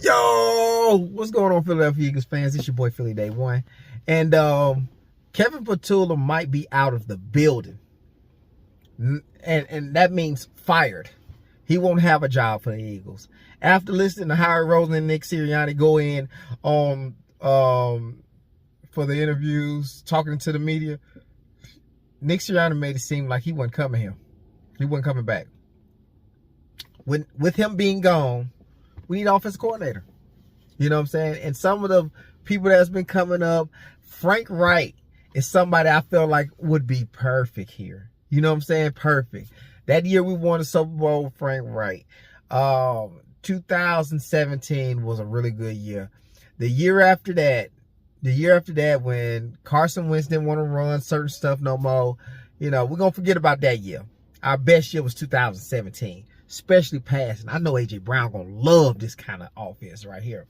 Yo, what's going on, Philadelphia Eagles fans? It's your boy Philly Day One, and Kevin Patullo might be out of the building, and that means fired. He won't have a job for the Eagles after listening to Howard Rosen and Nick Sirianni go in on for the interviews, talking to the media. Nick Sirianni made it seem like he wasn't coming here. He wasn't coming back. With him being gone, we need offensive coordinator. You know what I'm saying? And some of the people that's been coming up, Frank Wright is somebody I feel like would be perfect here. You know what I'm saying? Perfect. That year we won the Super Bowl with Frank Wright. 2017 was a really good year. The year after that when Carson Wentz didn't want to run certain stuff no more, we're going to forget about that year. Our best year was 2017. Especially passing. I know A.J. Brown gonna love this kind of offense right here.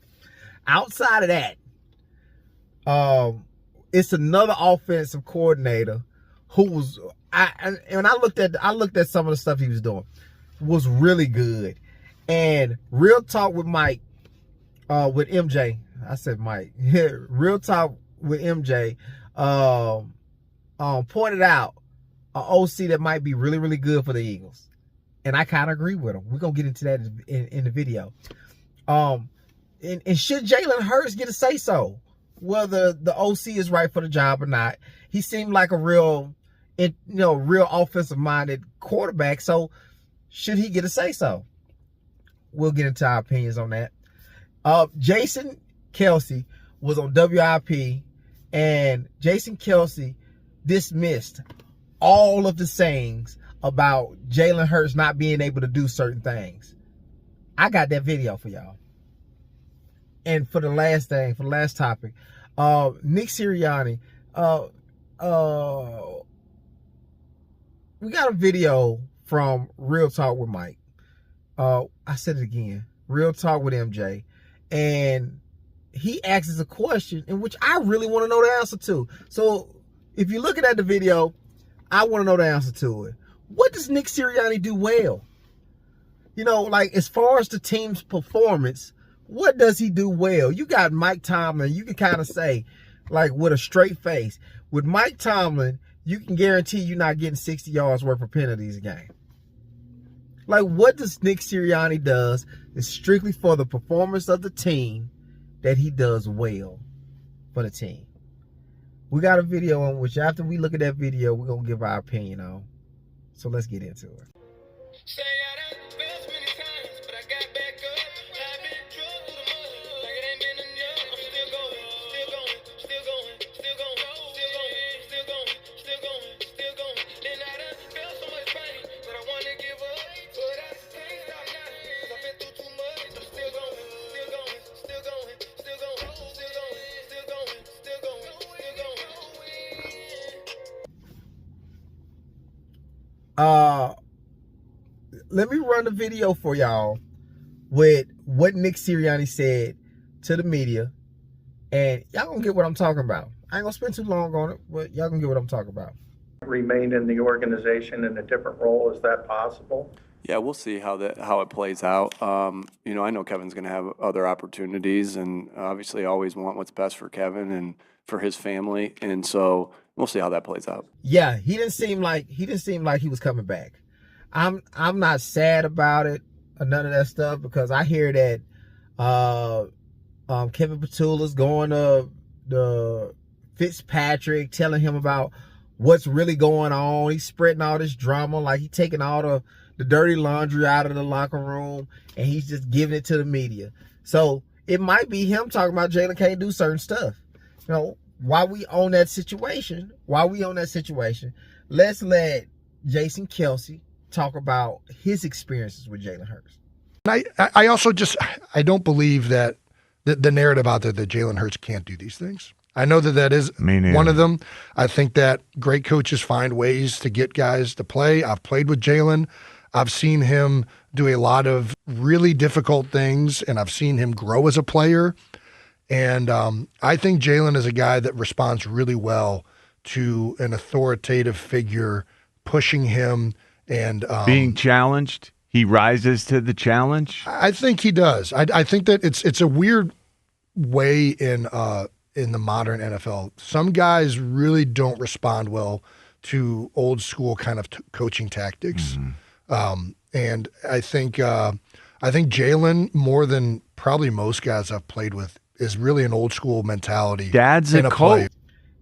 Outside of that, it's another offensive coordinator who was I looked at some of the stuff he was doing, was really good. And real talk with Mike, with MJ. I said Mike. Real talk with MJ. Pointed out an OC that might be really, really good for the Eagles. And I kind of agree with him. We're going to get into that in the video. And should Jalen Hurts get a say-so, whether the OC is right for the job or not? He seemed like a real offensive-minded quarterback. So should he get a say-so? We'll get into our opinions on that. Jason Kelce was on WIP, and Jason Kelce dismissed all of the sayings about Jalen Hurts not being able to do certain things. I got that video for y'all. And for the last topic, Nick Sirianni, we got a video from Real Talk with Mike. I said it again, Real Talk with MJ. And he asks a question in which I really want to know the answer to. So if you're looking at the video, I want to know the answer to it. What does Nick Sirianni do well? As far as the team's performance, what does he do well? You got Mike Tomlin. You can kind of say, with a straight face, with Mike Tomlin, you can guarantee you're not getting 60 yards worth of penalties a game. What does Nick Sirianni does is strictly for the performance of the team that he does well for the team. We got a video on which after we look at that video, we're going to give our opinion on. So let's get into it. Say I done fell many times, but I got back up. I've been drugged through the mud, like it ain't been enough. I'm still going, still going, still going, still going, still going, still going, still going, still going. Then I done felt so much pain, but I wanna give up. But I can't stop now, cause I've been through too much. I'm still going, still going, still going, still going, still going, still going, still going, still going. Let me run the video for y'all with what Nick Sirianni said to the media, and y'all gonna get what I'm talking about. I ain't gonna spend too long on it, but y'all gonna get what I'm talking about. Remain in the organization in a different role, is that possible? Yeah, we'll see how it plays out. I know Kevin's going to have other opportunities, and obviously always want what's best for Kevin and for his family, and so we'll see how that plays out. Yeah, he didn't seem like he was coming back. I'm not sad about it or none of that stuff, because I hear that Kevin Patullo's going to the Fitzpatrick, telling him about what's really going on. He's spreading all this drama, like he's taking all the dirty laundry out of the locker room, and he's just giving it to the media. So it might be him talking about Jalen can't do certain stuff. While we own that situation, let's let Jason Kelce talk about his experiences with Jalen Hurts. I also I don't believe that the narrative out there that Jalen Hurts can't do these things. I know that is one of them. I think that great coaches find ways to get guys to play. I've played with Jalen. I've seen him do a lot of really difficult things, and I've seen him grow as a player. And I think Jalen is a guy that responds really well to an authoritative figure pushing him and being challenged. he rises to the challenge? I think he does. I think that it's a weird way in the modern NFL. Some guys really don't respond well to old school kind of coaching tactics. And I think Jalen, more than probably most guys I've played with, is really an old school mentality. Dad's in a play. coach.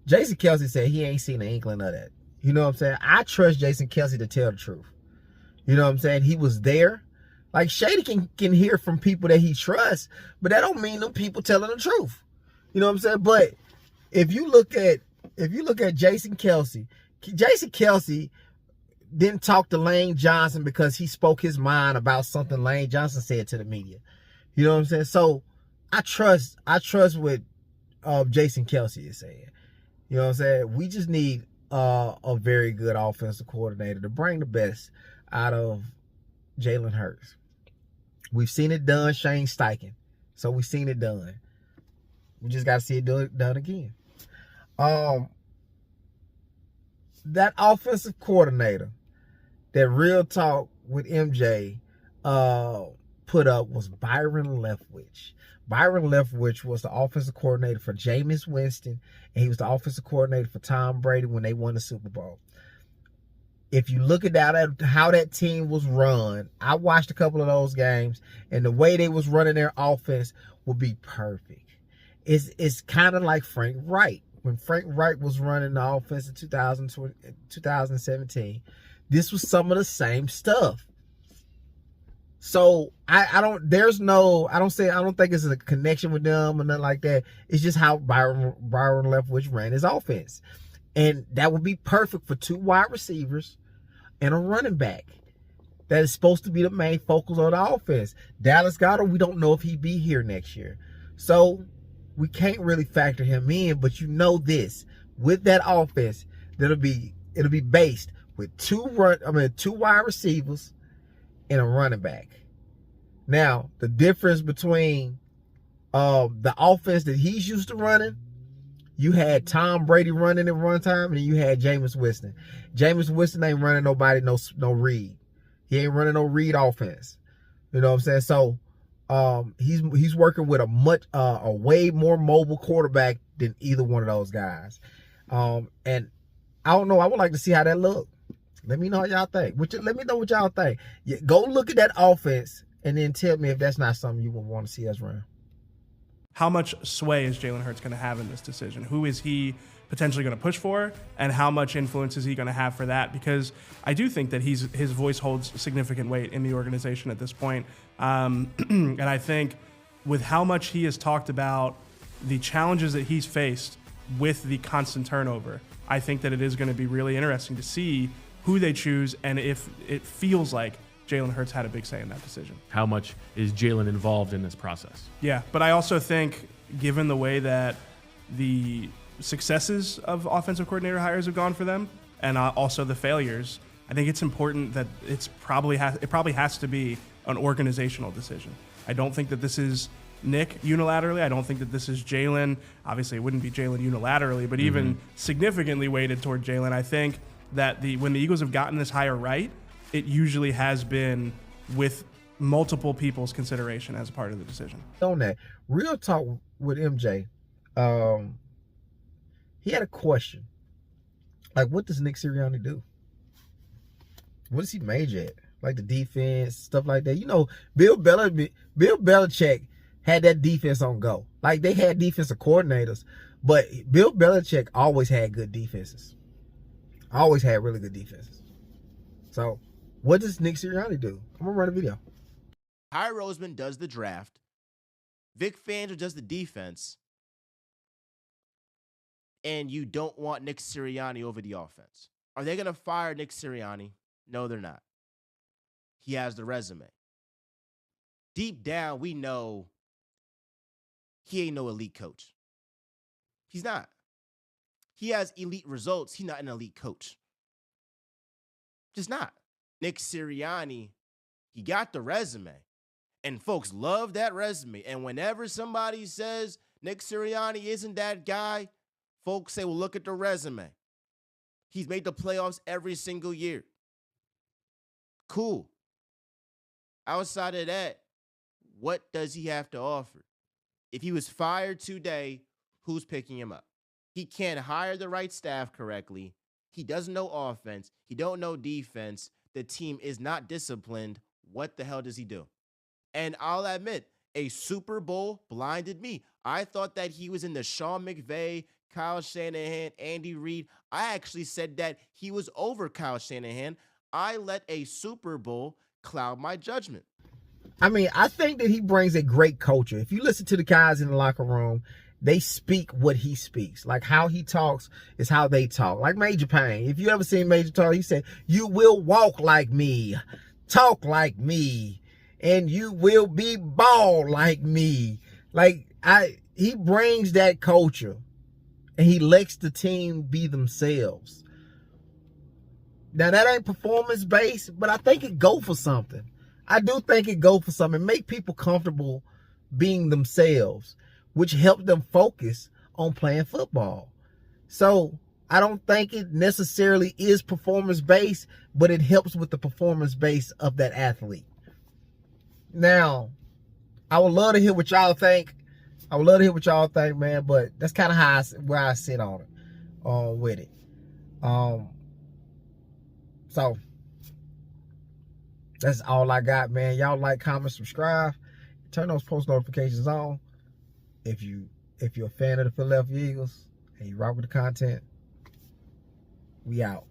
Jason Kelsey said he ain't seen an inkling of that. You know what I'm saying? I trust Jason Kelsey to tell the truth. You know what I'm saying? He was there. Like Shady can hear from people that he trusts, but that don't mean them people telling the truth. You know what I'm saying? But if you look at Jason Kelsey didn't talk to Lane Johnson because he spoke his mind about something Lane Johnson said to the media. You know what I'm saying? So I trust what Jason Kelsey is saying. You know what I'm saying? We just need a very good offensive coordinator to bring the best out of Jalen Hurts. We've seen it done, Shane Steichen. So we've seen it done. We just got to see it done again. That offensive coordinator that Real Talk with MJ put up was Byron Leftwich. Byron Leftwich was the offensive coordinator for Jameis Winston, and he was the offensive coordinator for Tom Brady when they won the Super Bowl. If you look at how that team was run, I watched a couple of those games, and the way they was running their offense would be perfect. It's kind of like Frank Wright. When Frank Wright was running the offense in 2017, this was some of the same stuff. So I don't think it's a connection with them or nothing like that. It's just how Byron Leftwich ran his offense. And that would be perfect for 2 wide receivers and a running back. That is supposed to be the main focus of the offense. Dallas Goedert, we don't know if he'll be here next year. So we can't really factor him in, but you know this. With that offense, it'll be based with 2 wide receivers and a running back. Now, the difference between the offense that he's used to running, you had Tom Brady running at one time, and then you had Jameis Winston. Jameis Winston ain't running nobody no read. He ain't running no read offense. You know what I'm saying? So he's working with a way more mobile quarterback than either one of those guys. And I don't know. I would like to see how that look. Let me know how y'all think. Let me know what y'all think. Go look at that offense and then tell me if that's not something you would want to see us run. How much sway is Jalen Hurts going to have in this decision? Who is he potentially going to push for, and how much influence is he going to have for that? Because I do think that his voice holds significant weight in the organization at this point. And I think with how much he has talked about the challenges that he's faced with the constant turnover, I think that it is going to be really interesting to see who they choose and if it feels like Jalen Hurts had a big say in that decision. How much is Jalen involved in this process? Yeah, but I also think, given the way that the successes of offensive coordinator hires have gone for them, and also the failures, I think it's important that it probably has to be an organizational decision. I don't think that this is Nick unilaterally. I don't think that this is Jalen. Obviously, it wouldn't be Jalen unilaterally, but even significantly weighted toward Jalen. I think that when the Eagles have gotten this hire right, it usually has been with multiple people's consideration as a part of the decision. On that, Real Talk with MJ, he had a question. Like, what does Nick Sirianni do? What does he major at? Like the defense, stuff like that. You know, Bill Belichick had that defense on go. Like, they had defensive coordinators, but Bill Belichick always had good defenses. Always had really good defenses. So, what does Nick Sirianni do? I'm going to run a video. Howie Roseman does the draft. Vic Fangio does the defense. And you don't want Nick Sirianni over the offense. Are they going to fire Nick Sirianni? No, they're not. He has the resume. Deep down, we know he ain't no elite coach. He's not. He has elite results. He's not an elite coach. Just not. Nick Sirianni, he got the resume. And folks love that resume. And whenever somebody says Nick Sirianni isn't that guy, folks say, well, look at the resume. He's made the playoffs every single year. Cool. Outside of that, what does he have to offer? If he was fired today, who's picking him up? He can't hire the right staff correctly. He doesn't know offense. He don't know defense. The team is not disciplined. What the hell does he do? And I'll admit, a Super Bowl blinded me. I thought that he was in the Sean McVay, Kyle Shanahan, Andy Reid. I actually said that he was over Kyle Shanahan. I let a Super Bowl cloud my judgment. I mean, I think that he brings a great culture. If you listen to the guys in the locker room, they speak what he speaks. Like how he talks is how they talk. Like Major Payne. If you ever seen Major talk, he said, "You will walk like me, talk like me, and you will be bald like me." Like he brings that culture, and he lets the team be themselves. Now that ain't performance based, but I think it go for something. I do think it go for something. Make people comfortable being themselves, which helps them focus on playing football. So I don't think it necessarily is performance based, but it helps with the performance base of that athlete. Now, I would love to hear what y'all think. Man, but that's kind of where I sit on it, with it. So that's all I got, man. Y'all like, comment, subscribe, turn those post notifications on. If you're a fan of the Philadelphia Eagles and you rock with the content, we out.